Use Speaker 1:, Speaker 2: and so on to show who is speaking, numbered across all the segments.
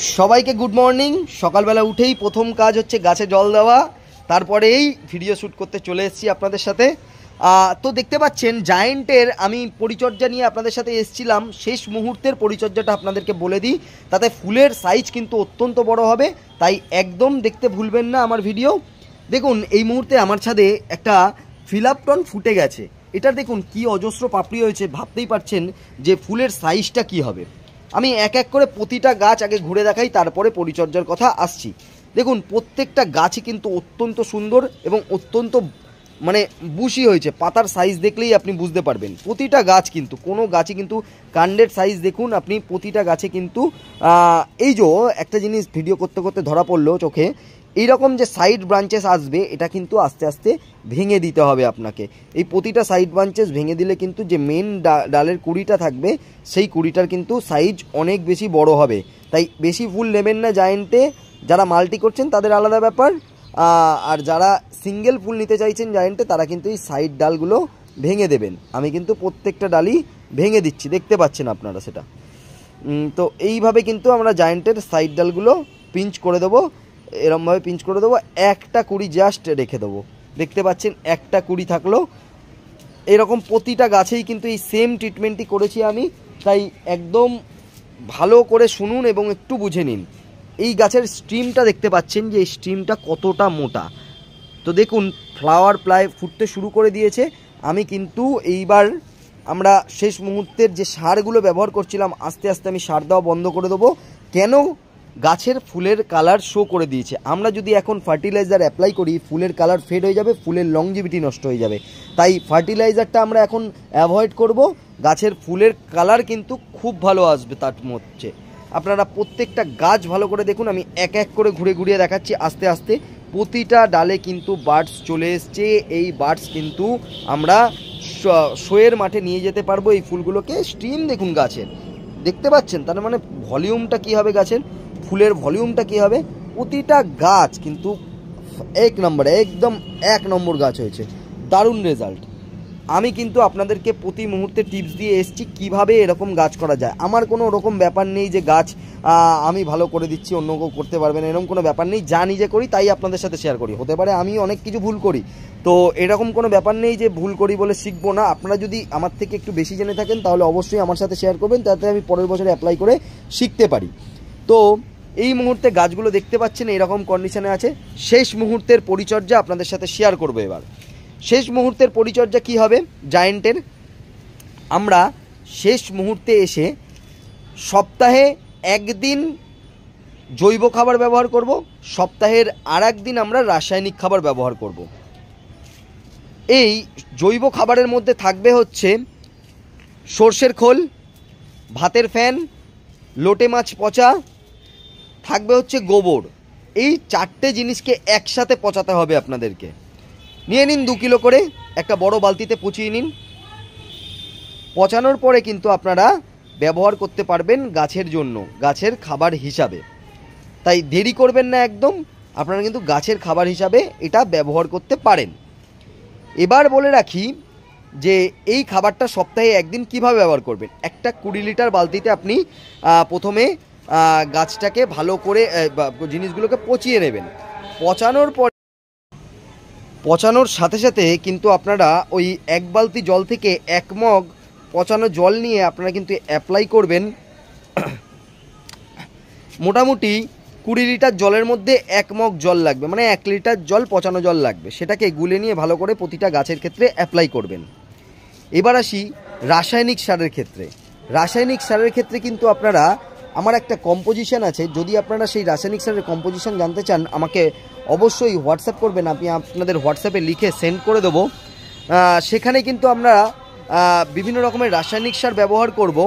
Speaker 1: সবাইকে good morning. সকালবেলা উঠেই প্রথম কাজ হচ্ছে গাছে জল দেওয়া, তারপরে এই ভিডিও শ্যুট করতে চলে এসেছি আপনাদের সাথে। তো দেখতে পাচ্ছেন জায়েন্টের আমি পরিচর্যা নিয়ে আপনাদের সাথে এসেছিলাম। শেষ মুহূর্তের পরিচর্যাটা আপনাদেরকে বলে দিই, তাতে ফুলের সাইজ কিন্তু অত্যন্ত বড় হবে, তাই একদম দেখতে ভুলবেন না আমার ভিডিও। দেখুন এই মুহূর্তে আমার ছাদে একটা ফিলাপটন ফুটে গেছে। এটার দেখুন কি অজস্র পাপড়ি হয়েছে, ভাবতেই পারছেন যে ফুলের সাইজটা কি হবে। আমি এক এক করে প্রতিটা গাছ আগে ঘুরে দেখাই, তারপরে পরিচর্যার কথা আসছি। দেখুন প্রত্যেকটা গাছই কিন্তু অত্যন্ত সুন্দর এবং অত্যন্ত বুশি হয়েছে। পাতার সাইজ দেখলেই আপনি বুঝতে পারবেন। প্রতিটা গাছ কিন্তু কোনো গাছই কিন্তু কাণ্ডের সাইজ দেখুন আপনি, প্রতিটা গাছে কিন্তু এই যে একটা জিনিস ভিডিও করতে করতে ধরা পড়লো চোখে, এইরকম যে সাইড ব্রাঞ্চেস আসবে এটা কিন্তু আস্তে আস্তে ভেঙে দিতে হবে আপনাকে। এই প্রতিটা সাইড ব্রাঞ্চেস ভেঙে দিলে কিন্তু যে মেন ডালের কুড়িটা থাকবে সেই কুড়িটার কিন্তু সাইজ অনেক বেশি বড় হবে। তাই বেশি ফুল নেবেন না জায়েন্টে। যারা মাল্টি করছেন তাদের আলাদা ব্যাপার, আর যারা সিঙ্গেল ফুল নিতে চাইছেন জায়েন্টে তারা কিন্তু এই সাইড ডালগুলো ভেঙে দেবেন। আমি কিন্তু প্রত্যেকটা ডালই ভেঙে দিচ্ছি, দেখতে পাচ্ছেন আপনারা সেটা। তো এইভাবে কিন্তু আমরা জায়েন্টের সাইড ডালগুলো পিঞ্চ করে দেবো, এরমভাবে পিঞ্চ করে দেবো। একটা কুড়ি জাস্ট রেখে দেবো, দেখতে পাচ্ছেন একটা কুড়ি থাকলো। এরকম প্রতিটা গাছেই কিন্তু এই সেম ট্রিটমেন্টই করেছি আমি, তাই একদম ভালো করে শুনুন এবং একটু বুঝে নিন। এই গাছের স্ট্রিমটা দেখতে পাচ্ছেন যে এই স্ট্রিমটা কতটা মোটা। তো দেখুন ফ্লাওয়ার প্রায় ফুটতে শুরু করে দিয়েছে। আমি কিন্তু এইবার আমরা শেষ মুহূর্তের যে সারগুলো ব্যবহার করছিলাম আস্তে আস্তে আমি সার দেওয়া বন্ধ করে দেবো। কেন? গাছের ফুলের কালার শো করে দিয়েছে। আমরা যদি এখন ফার্টিলাইজার অ্যাপ্লাই করি ফুলের কালার ফেড হয়ে যাবে, ফুলের লংজিভিটি নষ্ট হয়ে যাবে। তাই ফার্টিলাইজারটা আমরা এখন অ্যাভয়েড করব। গাছের ফুলের কালার কিন্তু খুব ভালো আসবে। তার মধ্যে আপনারা প্রত্যেকটা গাছ ভালো করে দেখুন, আমি এক এক করে ঘুরে ঘুরিয়ে দেখাচ্ছি আস্তে আস্তে। প্রতিটা ডালে কিন্তু বার্ডস চলে এসছে। এই বার্ডস কিন্তু আমরা শোয়ের মাঠে নিয়ে যেতে পারবো। এই ফুলগুলোকে স্ট্রিম দেখুন গাছের, দেখতে পাচ্ছেন? তার মানে ভলিউমটা কী হবে গাছের, ফুলের ভলিউমটা কী হবে। প্রতিটা গাছ কিন্তু এক নম্বর, একদম এক নম্বর গাছ হয়েছে, দারুণ রেজাল্ট। আমি কিন্তু আপনাদেরকে প্রতি মুহূর্তে টিপস দিয়ে এসেছি কীভাবে এরকম গাছ করা যায়। আমার কোনো ওরকম ব্যাপার নেই যে গাছ আমি ভালো করে দিচ্ছি অন্য কেউ করতে পারবে না, এরকম কোনো ব্যাপার নেই। যা নিজে করি তাই আপনাদের সাথে শেয়ার করি। হতে পারে আমি অনেক কিছু ভুল করি, তো এরকম কোনো ব্যাপার নেই যে ভুল করি বলে শিখবো না। আপনারা যদি আমার থেকে একটু বেশি জেনে থাকেন তাহলে অবশ্যই আমার সাথে শেয়ার করবেন, যাতে আমি পরের বছরে অ্যাপ্লাই করে শিখতে পারি। তো এই মুহূর্তে গাছগুলো দেখতে পাচ্ছেন এরকম কন্ডিশনে আছে। শেষ মুহূর্তের পরিচর্যা আপনাদের সাথে শেয়ার করবো। এবার শেষ মুহূর্তের পরিচর্যা কি হবে জায়েন্টের, আমরা শেষ মুহূর্তে এসে সপ্তাহে একদিন জৈব খাবার ব্যবহার করব, সপ্তাহের আর একদিন আমরা রাসায়নিক খাবার ব্যবহার করব। এই জৈব খাবারের মধ্যে থাকবে হচ্ছে সর্ষের খোল, ভাতের ফ্যান, লোটে মাছ পচা, থাকবে হচ্ছে গোবর। এই চারটে জিনিসকে একসাথে পচাতে হবে আপনাদেরকে। নিয়ে নিন 2 কিলো করে, একটা বড় বালতিতে পচিয়ে নিন। পচানোর পরে কিন্তু আপনারা ব্যবহার করতে পারবেন গাছের জন্য, গাছের খাবার হিসাবে। তাই দেরি করবেন না একদম, আপনারা কিন্তু গাছের খাবার হিসাবে এটা ব্যবহার করতে পারেন। এবার বলে রাখি যে এই খাবারটা সপ্তাহে একদিন কিভাবে ব্যবহার করবেন। একটা 20 লিটার বালতিতে আপনি প্রথমে গাছটাকে ভালো করে জিনিসগুলোকে পচিয়ে নেবেন। পচানোর সাথে সাথে কিন্তু আপনারা ওই 1 বালতি জল থেকে 1 মগ পচানো জল নিয়ে আপনারা কিন্তু অ্যাপ্লাই করবেন। মোটামুটি 20 লিটার জলের মধ্যে 1 মগ জল লাগবে, মানে 1 লিটার জল পচানো জল লাগবে। সেটাকে গুলে নিয়ে ভালো করে প্রতিটা গাছের ক্ষেত্রে অ্যাপ্লাই করবেন। এবার আসি রাসায়নিক সারের ক্ষেত্রে। রাসায়নিক সারের ক্ষেত্রে কিন্তু আপনারা, আমার একটা কম্পোজিশন আছে, যদি আপনারা সেই রাসায়নিক সারের কম্পোজিশন জানতে চান আমাকে অবশ্যই হোয়াটসঅ্যাপ করবেন, আমি আপনাদের হোয়াটসঅ্যাপে লিখে সেন্ড করে দেবো। সেখানে কিন্তু আমরা বিভিন্ন রকমের রাসায়নিক সার ব্যবহার করব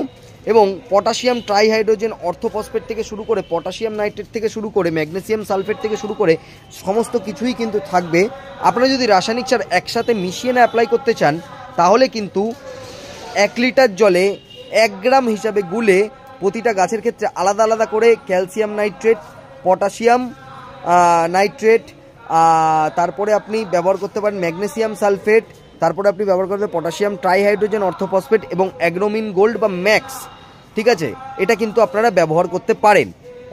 Speaker 1: এবং পটাশিয়াম ট্রাইহাইড্রোজেন অর্থোফসফেট থেকে শুরু করে পটাশিয়াম নাইট্রেট থেকে শুরু করে ম্যাগনেসিয়াম সালফেট থেকে শুরু করে সমস্ত কিছুই কিন্তু থাকবে। আপনারা যদি রাসায়নিক সার একসাথে মিশিয়ে না অ্যাপ্লাই করতে চান তাহলে কিন্তু 1 লিটার জলে 1 গ্রাম হিসাবে গুলে প্রতিটা গাছের ক্ষেত্রে আলাদা আলাদা করে ক্যালসিয়াম নাইট্রেট, পটাশিয়াম নাইট্রেট, তারপরে আপনি ব্যবহার করতে পারেন ম্যাগনেসিয়াম সালফেট, তারপরে আপনি ব্যবহার করতে পটাশিয়াম ট্রাইহাইড্রোজেন অর্থোফসফেট এবং অ্যাগ্রোমিন গোল্ড বা ম্যাক্স। ঠিক আছে, এটা কিন্তু আপনারা ব্যবহার করতে পারেন।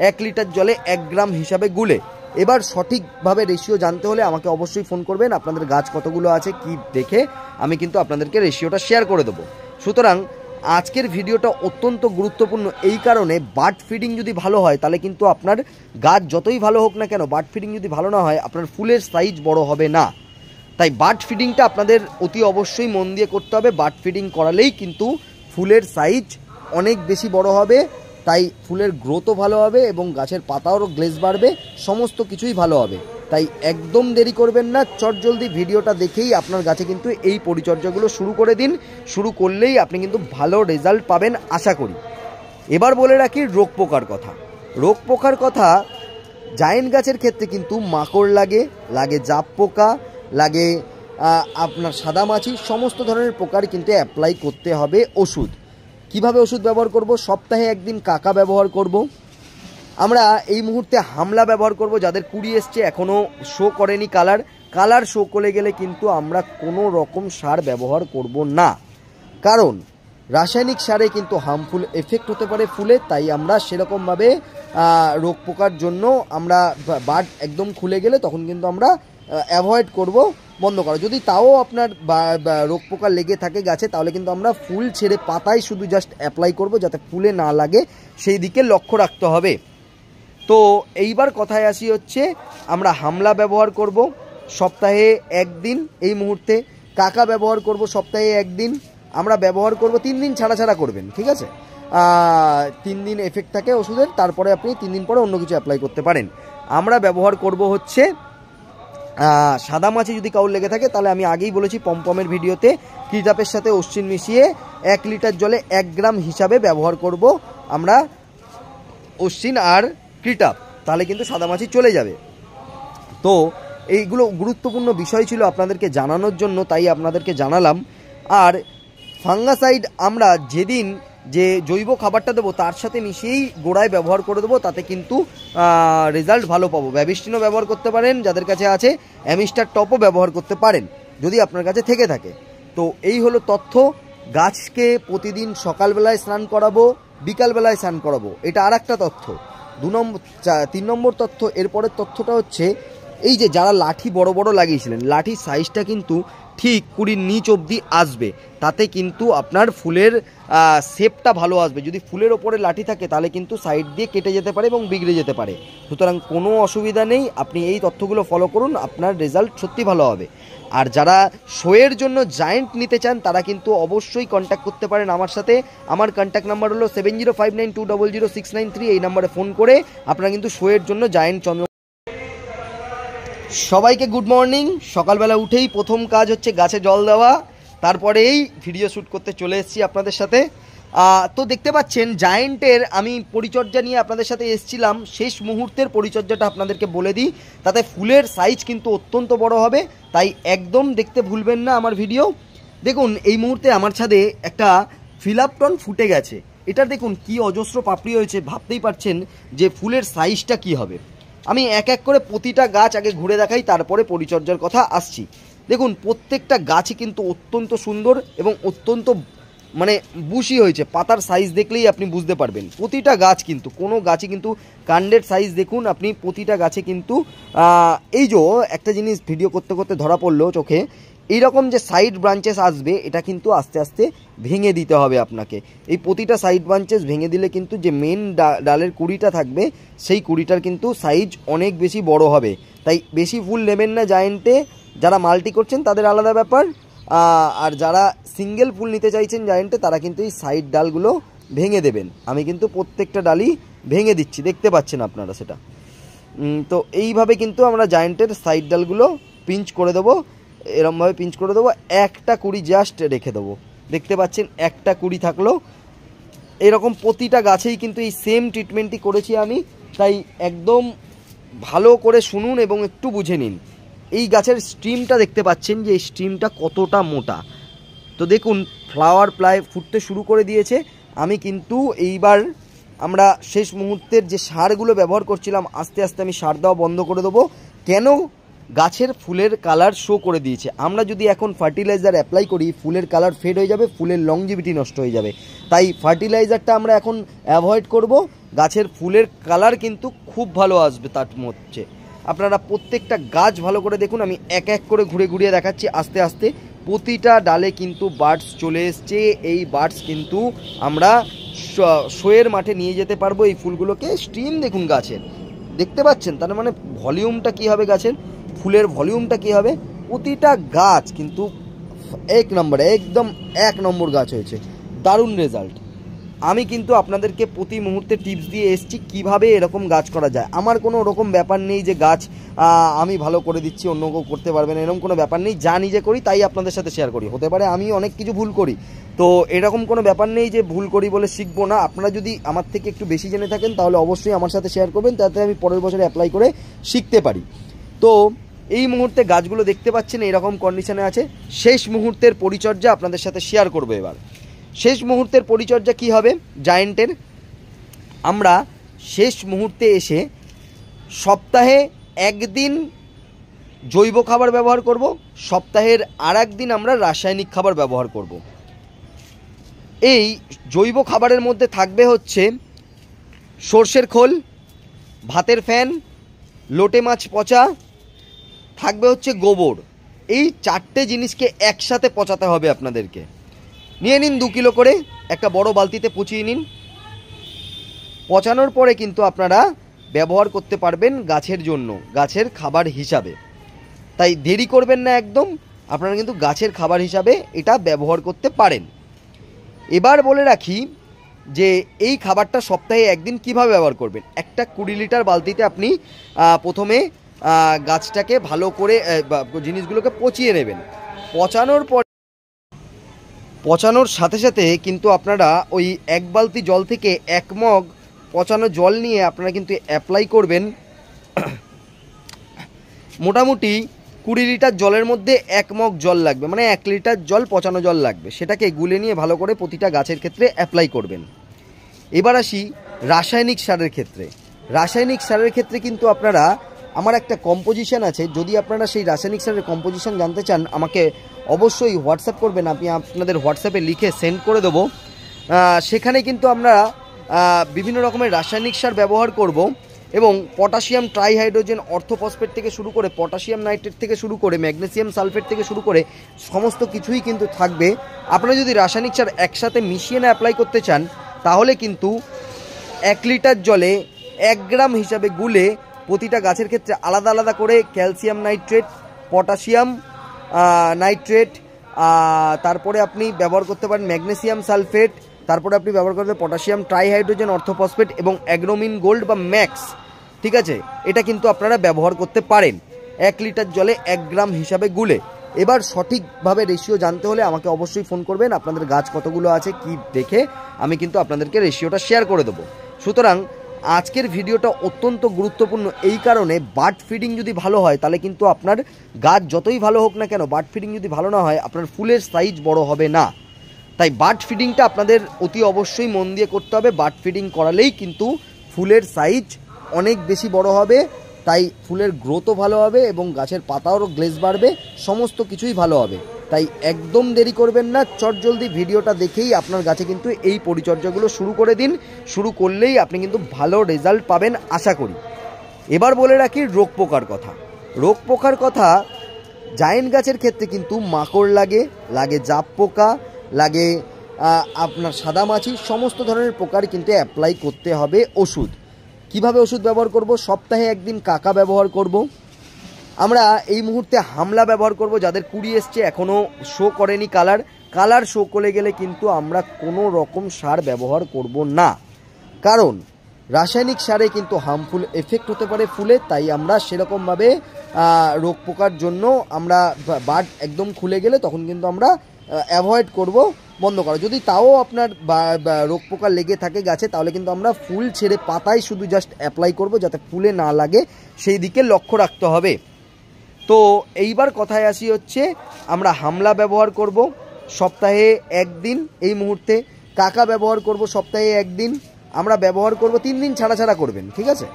Speaker 1: 1 লিটার জলে 1 গ্রাম হিসাবে গুলে। এবার সঠিকভাবে রেশিও জানতে হলে আমাকে অবশ্যই ফোন করবেন। আপনাদের গাছ কতগুলো আছে কি দেখে আমি কিন্তু আপনাদেরকে রেশিওটা শেয়ার করে দেবো। সুতরাং আজকের ভিডিওটা অত্যন্ত গুরুত্বপূর্ণ এই কারণে, বার্ড ফিডিং যদি ভালো হয় তাহলে কিন্তু আপনার গাছ যতই ভালো হোক না কেন, বার্ড ফিডিং যদি ভালো না হয় আপনার ফুলের সাইজ বড় হবে না। তাই বার্ড ফিডিংটা আপনাদের অতি অবশ্যই মন দিয়ে করতে হবে। বার্ড ফিডিং করালেই কিন্তু ফুলের সাইজ অনেক বেশি বড় হবে, তাই ফুলের গ্রোথও ভালো হবে এবং গাছের পাতারও গ্লেজ বাড়বে, সমস্ত কিছুই ভালো হবে। তাই একদম দেরি করবেন না, চটজলদি ভিডিওটা দেখেই আপনার গাছে কিন্তু এই পরিচর্যাগুলো শুরু করে দিন। শুরু করলেই আপনি কিন্তু ভালো রেজাল্ট পাবেন আশা করি। এবার বলে রাখি রোগ পোকার কথা। রোগ পোকার কথা, জায়েন্ট গাছের ক্ষেত্রে কিন্তু মাকড় লাগে জাপ পোকা লাগে, আপনার সাদামাছি, সমস্ত ধরনের পোকার কিন্তু অ্যাপ্লাই করতে হবে ওষুধ। কিভাবে ওষুধ ব্যবহার করব? সপ্তাহে একদিন কাকা ব্যবহার করব। আমরা এই মুহূর্তে হামলা ব্যবহার করব। যাদের কুড়ি এসছে এখনও শো করেনি কালার শো করে গেলে কিন্তু আমরা কোনো রকম সার ব্যবহার করব না, কারণ রাসায়নিক সারে কিন্তু হার্মফুল এফেক্ট হতে পারে ফুলে। তাই আমরা সেরকমভাবে রোগ পোকার জন্য আমরা বার্ড একদম খুলে গেলে তখন কিন্তু আমরা অ্যাভয়েড করব, বন্ধ করা। যদি তাও আপনার রোগ পোকা লেগে থাকে গাছে, তাহলে কিন্তু আমরা ফুল ছেড়ে পাতায় শুধু জাস্ট অ্যাপ্লাই করব, যাতে ফুলে না লাগে সেই দিকে লক্ষ্য রাখতে হবে। তো এইবার কথায় আসি হচ্ছে, আমরা হামলা ব্যবহার করব সপ্তাহে একদিন, এই মুহূর্তে কাকা ব্যবহার করব সপ্তাহে একদিন। আমরা ব্যবহার করব 3 দিন ছাড়া করবেন, ঠিক আছে? 3 দিন এফেক্ট থাকে ওষুধের, তারপরে আপনি 3 দিন পরে অন্য কিছু অ্যাপ্লাই করতে পারেন। আমরা ব্যবহার করব হচ্ছে সাদামাছি যদি কাউর লেগে থাকে, তাহলে আমি আগেই বলেছি পমপমের ভিডিওতে, ক্রিটাপের সাথে অশ্বিন মিশিয়ে 1 লিটার জলে 1 গ্রাম হিসাবে ব্যবহার করব আমরা অশ্বিন আর ক্রিটাপ, তাহলে কিন্তু সাদামাছি চলে যাবে। তো এইগুলো গুরুত্বপূর্ণ বিষয় ছিল আপনাদেরকে জানানোর জন্য, তাই আপনাদেরকে জানালাম। আর ফাঙ্গাসাইড আমরা যেদিন যে জৈব খাবারটা দেবো তার সাথে মিশিয়েই গোড়ায় ব্যবহার করে দেবো, তাতে কিন্তু রেজাল্ট ভালো পাবো। ব্যাবিস্টিনও ব্যবহার করতে পারেন যাদের কাছে আছে, অ্যামিস্টার টপও ব্যবহার করতে পারেন যদি আপনার কাছে থেকে থাকে। তো এই হলো তথ্য। গাছকে প্রতিদিন সকালবেলায় স্নান করাবো, বিকালবেলায় স্নান করাবো, এটা আর একটা তথ্য। 3 নম্বর তথ্য, এরপরের তথ্যটা হচ্ছে এই যে যারা লাঠি বড় বড় লাগিয়েছিলেন, লাঠির সাইজটা কিন্তু ঠিক 20 নিচ অবধি আসবে, তাতে কিন্তু আপনার ফুলের শেপটা ভালো আসবে। যদি ফুলের ওপরে লাঠি থাকে তাহলে কিন্তু সাইড দিয়ে কেটে যেতে পারে এবং বিগড়ে যেতে পারে। সুতরাং কোনো অসুবিধা নেই, আপনি এই তথ্যগুলো ফলো করুন, আপনার রেজাল্ট সত্যি ভালো হবে। আর যারা শোয়ের জন্য জায়েন্ট নিতে চান তারা কিন্তু অবশ্যই কন্ট্যাক্ট করতে পারেন আমার সাথে। আমার কন্ট্যাক্ট নাম্বার হলো 7059200693। এই নাম্বারে ফোন করে আপনারা কিন্তু শোয়ের জন্য জায়েন্ট চন্দ্র। সবাইকে গুড মর্নিং। সকালবেলা উঠেই প্রথম কাজ হচ্ছে গাছে জল দেওয়া, তারপরে এই ভিডিও শ্যুট করতে চলে এসেছি আপনাদের সাথে। তো দেখতে পাচ্ছেন জায়েন্টের আমি পরিচর্যা নিয়ে আপনাদের সাথে এসেছিলাম। শেষ মুহূর্তের পরিচর্যাটা আপনাদেরকে বলে দিই, তাতে ফুলের সাইজ কিন্তু অত্যন্ত বড় হবে, তাই একদম দেখতে ভুলবেন না আমার ভিডিও। দেখুন এই মুহূর্তে আমার ছাদে একটা ফিলাপটন ফুটে গেছে, এটার দেখুন কি অজস্র পাপড়ি হয়েছে, ভাবতেই পারছেন যে ফুলের সাইজটা কি হবে। আমি এক এক করে প্রতিটা গাছ আগে ঘুরে দেখাই, তারপরে পরিচর্যার কথা আসছি। দেখুন প্রত্যেকটা গাছই কিন্তু অত্যন্ত সুন্দর এবং অত্যন্ত মানে বুশি হয়েছে। পাতার সাইজ দেখলেই আপনি বুঝতে পারবেন। প্রতিটা গাছ কিন্তু, কোনো গাছই কিন্তু কাণ্ডের সাইজ দেখুন আপনি, প্রতিটা গাছে কিন্তু এই যে একটা জিনিস ভিডিও করতে করতে ধরা পড়লো চোখে, এইরকম যে সাইড ব্রাঞ্চেস আসবে এটা কিন্তু আস্তে আস্তে ভেঙে দিতে হবে আপনাকে। এই প্রতিটা সাইড ব্রাঞ্চেস ভেঙে দিলে কিন্তু যে মেন ডালের কুড়িটা থাকবে সেই কুড়িটার কিন্তু সাইজ অনেক বেশি বড় হবে। তাই বেশি ফুল নেবেন না জায়েন্টে। যারা মাল্টি করছেন তাদের আলাদা ব্যাপার, আর যারা সিঙ্গেল ফুল নিতে চাইছেন জায়েন্টে তারা কিন্তু এই সাইড ডালগুলো ভেঙে দেবেন। আমি কিন্তু প্রত্যেকটা ডালই ভেঙে দিচ্ছি, দেখতে পাচ্ছেন আপনারা সেটা। তো এইভাবে কিন্তু আমরা জায়েন্টের সাইড ডালগুলো পিঞ্চ করে দেবো, এরমভাবে পিঞ্চ করে দেবো। একটা কুড়ি জাস্ট রেখে দেবো, দেখতে পাচ্ছেন একটা কুড়ি থাকলো। এরকম প্রতিটা গাছেই কিন্তু এই সেম ট্রিটমেন্টই করেছি আমি, তাই একদম ভালো করে শুনুন এবং একটু বুঝে নিন। এই গাছের স্ট্রিমটা দেখতে পাচ্ছেন যে এই স্ট্রিমটা কতটা মোটা। তো দেখুন ফ্লাওয়ার প্রায় ফুটতে শুরু করে দিয়েছে। আমি কিন্তু এইবার আমরা শেষ মুহূর্তের যে সারগুলো ব্যবহার করছিলাম আস্তে আস্তে আমি সার দেওয়া বন্ধ করে দেবো। কেন? গাছের ফুলের কালার শো করে দিয়েছে। আমরা যদি এখন ফার্টিলাইজার অ্যাপ্লাই করি ফুলের কালার ফেড হয়ে যাবে, ফুলের লংজিভিটি নষ্ট হয়ে যাবে। তাই ফার্টিলাইজারটা আমরা এখন অ্যাভয়েড করব গাছের ফুলের কালার কিন্তু খুব ভালো আসবে। তার মধ্যে আপনারা প্রত্যেকটা গাছ ভালো করে দেখুন, আমি এক এক করে ঘুরে ঘুরিয়ে দেখাচ্ছি আস্তে আস্তে। প্রতিটা ডালে কিন্তু বার্ডস চলে এসছে। এই বার্ডস কিন্তু আমরা শোয়ের মাঠে নিয়ে যেতে পারবো এই ফুলগুলোকে। স্ট্রিম দেখুন গাছের, দেখতে পাচ্ছেন? তার মানে ভলিউমটা কী হবে গাছের, ফুলের ভলিউমটা কী হবে। প্রতিটা গাছ কিন্তু এক নম্বরে, একদম এক নম্বর গাছ হয়েছে, দারুণ রেজাল্ট। আমি কিন্তু আপনাদেরকে প্রতি মুহূর্তে টিপস দিয়ে এসেছি কীভাবে এরকম গাছ করা যায়। আমার কোনো ওরকম ব্যাপার নেই যে গাছ আমি ভালো করে দিচ্ছি অন্য কেউ করতে পারবে না, এরকম কোনো ব্যাপার নেই। যা নিজে করি তাই আপনাদের সাথে শেয়ার করি। হতে পারে আমি অনেক কিছু ভুল করি, তো এরকম কোনো ব্যাপার নেই যে ভুল করি বলে শিখবো না। আপনারা যদি আমার থেকে একটু বেশি জেনে থাকেন তাহলে অবশ্যই আমার সাথে শেয়ার করবেন, তাতে আমি পরের বছরে অ্যাপ্লাই করে শিখতে পারি। তো এই মুহূর্তে গাছগুলো দেখতে পাচ্ছেন এরকম কন্ডিশনে আছে। শেষ মুহূর্তের পরিচর্যা আপনাদের সাথে শেয়ার করবো। এবার শেষ মুহূর্তের পরিচর্যা কি হবে জায়েন্টের, আমরা শেষ মুহূর্তে এসে সপ্তাহে একদিন জৈব খাবার ব্যবহার করব, সপ্তাহের আর একদিন আমরা রাসায়নিক খাবার ব্যবহার করব। এই জৈব খাবারের মধ্যে থাকবে হচ্ছে সর্ষের খোল, ভাতের ফ্যান, লোটে মাছ পচা, থাকবে হচ্ছে গোবর। এই চারটে জিনিসকে একসাথে পচাতে হবে আপনাদেরকে। নিয়ে নিন 2 কিলো করে, একটা বড় বালতিতে পচিয়ে নিন। পচানোর পরে কিন্তু আপনারা ব্যবহার করতে পারবেন গাছের জন্য, গাছের খাবার হিসাবে। তাই দেরি করবেন না একদম, আপনারা কিন্তু গাছের খাবার হিসাবে এটা ব্যবহার করতে পারেন। এবার বলে রাখি যে এই খাবারটা সপ্তাহে একদিন কিভাবে ব্যবহার করবেন। একটা 20 লিটার বালতিতে আপনি প্রথমে গাছটাকে ভালো করে জিনিসগুলোকে পচিয়ে নেবেন। পচানোর সাথে সাথে কিন্তু আপনারা ওই 1 বালতি জল থেকে 1 মগ পচানো জল নিয়ে আপনারা কিন্তু অ্যাপ্লাই করবেন। মোটামুটি 20 লিটার জলের মধ্যে 1 মগ জল লাগবে, মানে 1 লিটার জল পচানো জল লাগবে। সেটাকে গুলে নিয়ে ভালো করে প্রতিটা গাছের ক্ষেত্রে অ্যাপ্লাই করবেন। এবার আসি রাসায়নিক সারের ক্ষেত্রে। রাসায়নিক সারের ক্ষেত্রে কিন্তু আপনারা, আমার একটা কম্পোজিশন আছে, যদি আপনারা সেই রাসায়নিক সারের কম্পোজিশন জানতে চান আমাকে অবশ্যই হোয়াটসঅ্যাপ করবেন, আমি আপনাদের হোয়াটসঅ্যাপে লিখে সেন্ড করে দেবো। সেখানে কিন্তু আমরা বিভিন্ন রকমের রাসায়নিক সার ব্যবহার করব এবং পটাশিয়াম ট্রাইহাইড্রোজেন অর্থোফসফেট থেকে শুরু করে পটাশিয়াম নাইট্রেট থেকে শুরু করে ম্যাগনেসিয়াম সালফেট থেকে শুরু করে সমস্ত কিছুই কিন্তু থাকবে। আপনারা যদি রাসায়নিক সার একসাথে মিশিয়ে না অ্যাপ্লাই করতে চান তাহলে কিন্তু 1 লিটার জলে 1 গ্রাম হিসাবে গুলে প্রতিটা গাছের ক্ষেত্রে আলাদা আলাদা করে ক্যালসিয়াম নাইট্রেট, পটাশিয়াম নাইট্রেট, তারপরে আপনি ব্যবহার করতে পারেন ম্যাগনেসিয়াম সালফেট, তারপরে আপনি ব্যবহার করতে পটাশিয়াম ট্রাইহাইড্রোজেন অর্থোফসফেট এবং অ্যাগ্রোমিন গোল্ড বা ম্যাক্স। ঠিক আছে, এটা কিন্তু আপনারা ব্যবহার করতে পারেন 1 লিটার জলে 1 গ্রাম হিসাবে গুলে। এবার সঠিকভাবে রেশিও জানতে হলে আমাকে অবশ্যই ফোন করবেন। আপনাদের গাছ কতগুলো আছে কি দেখে আমি কিন্তু আপনাদেরকে রেশিওটা শেয়ার করে দেবো। সুতরাং আজকের ভিডিওটা অত্যন্ত গুরুত্বপূর্ণ এই কারণে, বার্ড ফিডিং যদি ভালো হয় তাহলে কিন্তু আপনার গাছ যতই ভালো হোক না কেন, বার্ড ফিডিং যদি ভালো না হয় আপনার ফুলের সাইজ বড় হবে না। তাই বার্ড ফিডিংটা আপনাদের অতি অবশ্যই মন দিয়ে করতে হবে। বার্ড ফিডিং করালেই কিন্তু ফুলের সাইজ অনেক বেশি বড় হবে, তাই ফুলের গ্রোথও ভালো হবে এবং গাছের পাতারও গ্লেজ বাড়বে, সমস্ত কিছুই ভালো হবে। তাই একদম দেরি করবেন না, চটজলদি ভিডিওটা দেখেই আপনার গাছে কিন্তু এই পরিচর্যাগুলো শুরু করে দিন। শুরু করলেই আপনি কিন্তু ভালো রেজাল্ট পাবেন আশা করি। এবার বলে রাখি রোগ পোকার কথা। রোগ পোকার কথা, জায়েন্ট গাছের ক্ষেত্রে কিন্তু মাকড় লাগে জাপ পোকা লাগে, আপনার সাদামাছি, সমস্ত ধরনের পোকার কিন্তু অ্যাপ্লাই করতে হবে ওষুধ। কিভাবে ওষুধ ব্যবহার করব? সপ্তাহে একদিন কাকা ব্যবহার করব। আমরা এই মুহূর্তে হামলা ব্যবহার করব। যাদের কুড়ি এসছে এখনও শো করেনি কালার শো করে গেলে কিন্তু আমরা কোনো রকম সার ব্যবহার করব না, কারণ রাসায়নিক সারে কিন্তু হার্মফুল এফেক্ট হতে পারে ফুলে। তাই আমরা সেরকমভাবে রোগ পোকার জন্য আমরা বার্ড একদম খুলে গেলে তখন কিন্তু আমরা অ্যাভয়েড করব, বন্ধ করা। যদি তাও আপনার রোগ পোকা লেগে থাকে গাছে তাহলে কিন্তু আমরা ফুল ছেড়ে পাতায় শুধু জাস্ট অ্যাপ্লাই করব, যাতে ফুলে না লাগে সেই দিকে লক্ষ্য রাখতে হবে। তো এইবার কথায় আসি হচ্ছে, আমরা হামলা ব্যবহার করব সপ্তাহে একদিন, এই মুহূর্তে কাকা ব্যবহার করব সপ্তাহে একদিন। আমরা ব্যবহার করব 3 দিন ছাড়া করবেন, ঠিক আছে?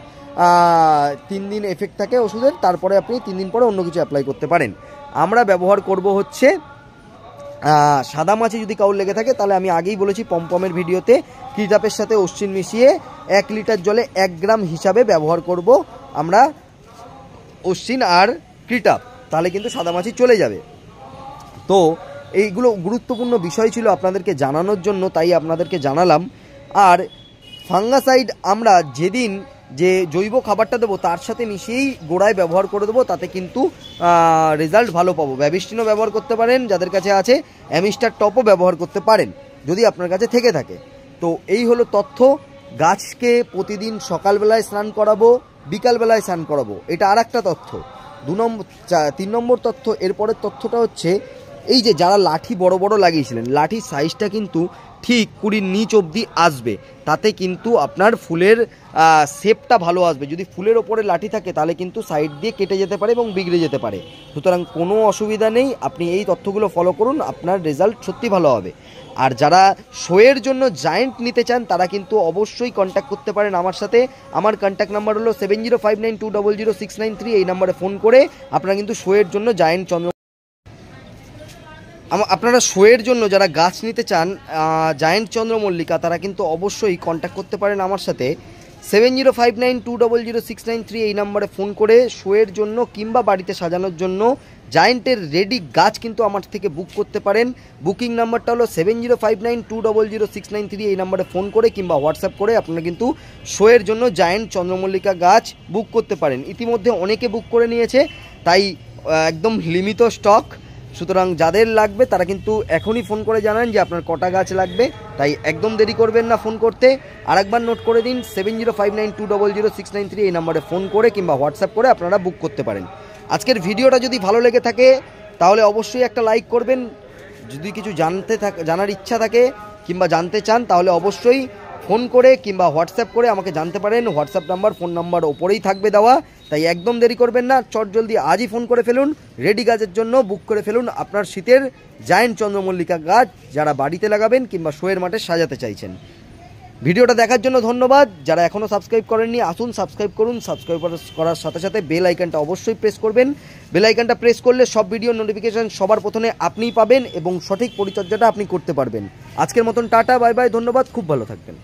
Speaker 1: 3 দিন এফেক্ট থাকে ওষুধের, তারপরে আপনি 3 দিন পরে অন্য কিছু অ্যাপ্লাই করতে পারেন। আমরা ব্যবহার করব হচ্ছে সাদা মাছি যদি কাউর লেগে থাকে তাহলে আমি আগেই বলেছি পমপমের ভিডিওতে ক্রিটাপের সাথে অশ্বিন মিশিয়ে 1 লিটার জলে 1 গ্রাম হিসাবে ব্যবহার করব আমরা অশ্বিন আর ক্রিটাপ, তাহলে কিন্তু সাদা মাছি চলে যাবে। তো এইগুলো গুরুত্বপূর্ণ বিষয় ছিল আপনাদেরকে জানানোর জন্য, তাই আপনাদেরকে জানালাম। আর ফাঙ্গাসাইড আমরা যেদিন যে জৈব খাবারটা দেবো তার সাথে মিশিয়েই গোড়ায় ব্যবহার করে দেবো, তাতে কিন্তু রেজাল্ট ভালো পাবো। ব্যাবিস্টিনও ব্যবহার করতে পারেন যাদের কাছে আছে, অ্যামিস্টার টপও ব্যবহার করতে পারেন যদি আপনার কাছে থেকে থাকে। তো এই হলো তথ্য। গাছকে প্রতিদিন সকালবেলায় স্নান করাবো, বিকালবেলায় স্নান করাবো, এটা আর একটা তথ্য। 3 নম্বর তথ্য, এরপরের তথ্যটা হচ্ছে এই যে যারা লাঠি বড় বড় লাগিয়েছিলেন, লাঠির সাইজটা কিন্তু ঠিক 20 নিচ অবধি আসবে, তাতে কিন্তু আপনার ফুলের শেপটা ভালো আসবে। যদি ফুলের ওপরে লাঠি থাকে তাহলে কিন্তু সাইড দিয়ে কেটে যেতে পারে এবং বিগড়ে যেতে পারে। সুতরাং কোনো অসুবিধা নেই, আপনি এই তথ্যগুলো ফলো করুন, আপনার রেজাল্ট সত্যি ভালো হবে। আর যারা শোয়ের জন্য জায়েন্ট নিতে চান তারা কিন্তু অবশ্যই কন্ট্যাক্ট করতে পারেন আমার সাথে। আমার কন্ট্যাক্ট নাম্বার হলো 7059200693। এই নাম্বারে ফোন করে আপনারা কিন্তু শোয়ের জন্য জায়েন্ট আপনারা শোয়ের জন্য যারা গাছ নিতে চান জায়েন্ট চন্দ্রমল্লিকা, তারা কিন্তু অবশ্যই কন্ট্যাক্ট করতে পারেন আমার সাথে 7059200693। এই নাম্বারে ফোন করে শোয়ের জন্য কিংবা বাড়িতে সাজানোর জন্য জায়েন্টের রেডি গাছ কিন্তু আমার থেকে বুক করতে পারেন। বুকিং নাম্বারটা হলো 7059200693। এই নাম্বারে ফোন করে কিংবা হোয়াটসঅ্যাপ করে আপনারা কিন্তু শোয়ের জন্য জায়েন্ট চন্দ্রমল্লিকা গাছ বুক করতে পারেন। ইতিমধ্যে অনেকে বুক করে নিয়েছে, তাই একদম লিমিত স্টক। সুতরাং যাদের লাগবে তারা কিন্তু এখনই ফোন করে জানান যে আপনার কটা গাছ লাগবে, তাই একদম দেরি করবেন না ফোন করতে। আরেকবার নোট করে দিন 7059200693। এই নাম্বারে ফোন করে কিংবা হোয়াটসঅ্যাপ করে আপনারা বুক করতে পারেন। আজকের ভিডিওটা যদি ভালো লেগে থাকে তাহলে অবশ্যই একটা লাইক করবেন। যদি কিছু জানার ইচ্ছা থাকে কিংবা জানতে চান তাহলে অবশ্যই ফোন করে কিংবা হোয়াটসঅ্যাপ করে আমাকে জানতে পারেন। হোয়াটসঅ্যাপ নাম্বার, ফোন নাম্বার ওপরেই থাকবে দেওয়া, তাই একদম দেরি করবেন না, চটজলদি আজই ফোন করে ফেলুন। রেডি গাছের জন্য বুক করে ফেলুন আপনার শীতের জায়েন্ট চন্দ্রমল্লিকা গাছ, যারা বাড়িতে লাগাবেন কিংবা শোয়ের মাঠে সাজাতে চাইছেন। ভিডিওটা দেখার জন্য ধন্যবাদ। যারা এখনও সাবস্ক্রাইব করেননি আসুন সাবস্ক্রাইব করুন। সাবস্ক্রাইব করার সাথে সাথে বেল আইকনটা অবশ্যই প্রেস করবেন। বেল আইকনটা প্রেস করলে সব ভিডিওর নোটিফিকেশান সবার প্রথমে আপনিই পাবেন এবং সঠিক পরিচর্যাটা আপনি করতে পারবেন। আজকের মতন টাটা, বাই বাই, ধন্যবাদ, খুব ভালো থাকবেন।